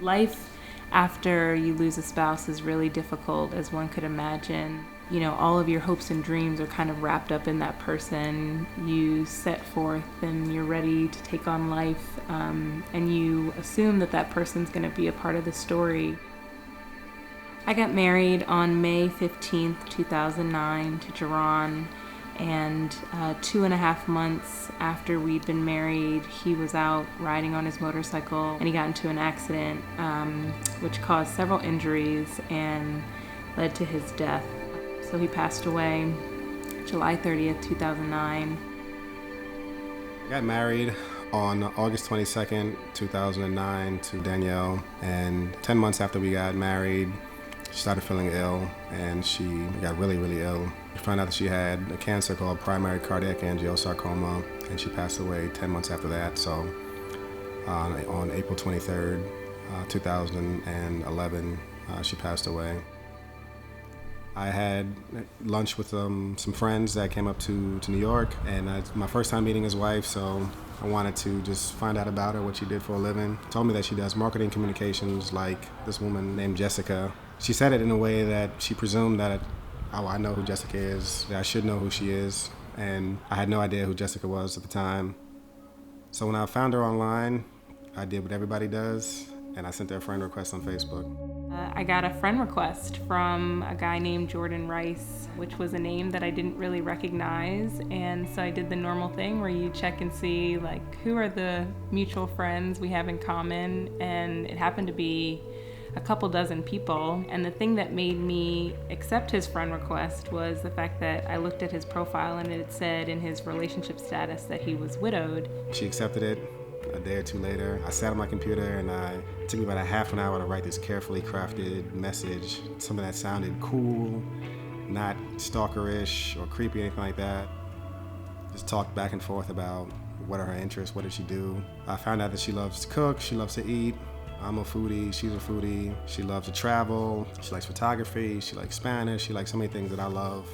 Life after you lose a spouse is really difficult, as one could imagine. You know, all of your hopes and dreams are kind of wrapped up in that person. You set forth and you're ready to take on life, and you assume that that person's going to be a part of the story. I got married on May 15th, 2009 to Jerron, and 2.5 months after we'd been married, he was out riding on his motorcycle and he got into an accident, which caused several injuries and led to his death. So he passed away July 30th, 2009. I got married on August 22nd, 2009 to Danielle, and 10 months after we got married, she started feeling ill, and she got really, really ill. We found out that she had a cancer called primary cardiac angiosarcoma, and she passed away 10 months after that. So on April 23rd, 2011, she passed away. I had lunch with some friends that came up to New York, and it's my first time meeting his wife, so I wanted to just find out about her, what she did for a living. Told me that she does marketing communications like this woman named Jessica. She said it in a way that she presumed that I know who Jessica is, that I should know who she is, and I had no idea who Jessica was at the time. So when I found her online, I did what everybody does, and I sent her a friend request on Facebook. I got a friend request from a guy named Jordan Rice, which was a name that I didn't really recognize. And so I did the normal thing where you check and see, like, who are the mutual friends we have in common. And it happened to be a couple dozen people. And the thing that made me accept his friend request was the fact that I looked at his profile and it said in his relationship status that he was widowed. She accepted it. A day or two later, I sat on my computer and it took me about a half an hour to write this carefully crafted message, something that sounded cool, not stalkerish or creepy, anything like that. Just talked back and forth about what are her interests, what does she do. I found out that she loves to cook, she loves to eat. I'm a foodie, she's a foodie. She loves to travel, she likes photography, she likes Spanish, she likes so many things that I love.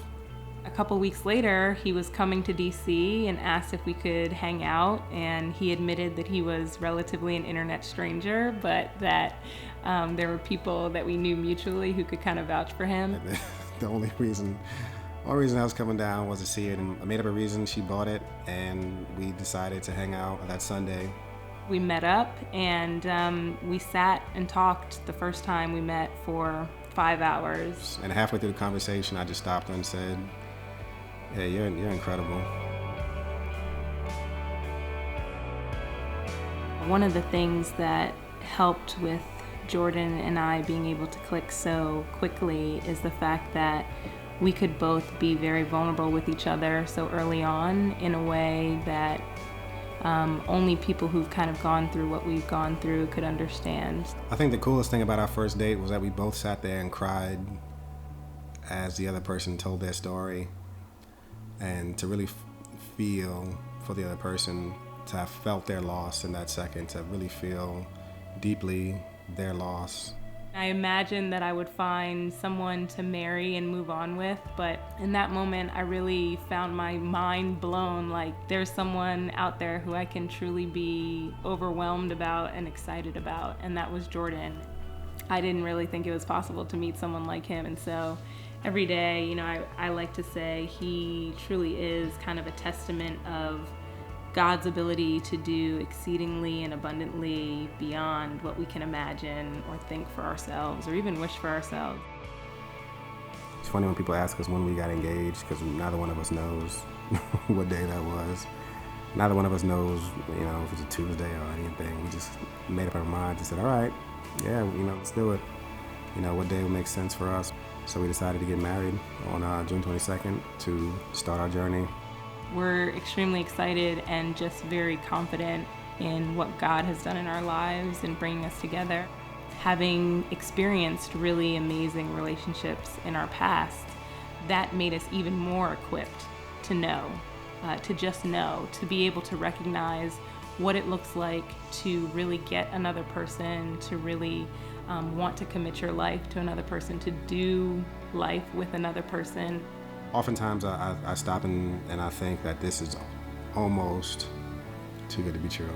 A couple weeks later, he was coming to DC and asked if we could hang out, and he admitted that he was relatively an internet stranger, but that there were people that we knew mutually who could kind of vouch for him. The only reason I was coming down was to see it, and I made up a reason. She bought it, and we decided to hang out that Sunday. We met up, and we sat and talked the first time we met for 5 hours. And halfway through the conversation, I just stopped her and said, "Hey, you're incredible." One of the things that helped with Jordan and I being able to click so quickly is the fact that we could both be very vulnerable with each other so early on in a way that only people who've kind of gone through what we've gone through could understand. I think the coolest thing about our first date was that we both sat there and cried as the other person told their story. And to really feel for the other person, to have felt their loss in that second, to really feel deeply their loss. I imagined that I would find someone to marry and move on with, but in that moment I really found my mind blown, like there's someone out there who I can truly be overwhelmed about and excited about, and that was Jordan. I didn't really think it was possible to meet someone like him, and so every day, you know, I like to say he truly is kind of a testament of God's ability to do exceedingly and abundantly beyond what we can imagine or think for ourselves or even wish for ourselves. It's funny when people ask us when we got engaged, because neither one of us knows what day that was. Neither one of us knows, you know, if it's a Tuesday or anything. We just made up our minds and said, all right, yeah, you know, let's do it. You know, what day would make sense for us. So we decided to get married on June 22nd to start our journey. We're extremely excited and just very confident in what God has done in our lives and bringing us together. Having experienced really amazing relationships in our past, that made us even more equipped to know, to just know, to be able to recognize what it looks like to really get another person, to really want to commit your life to another person, to do life with another person. Oftentimes I stop and I think that this is almost too good to be true.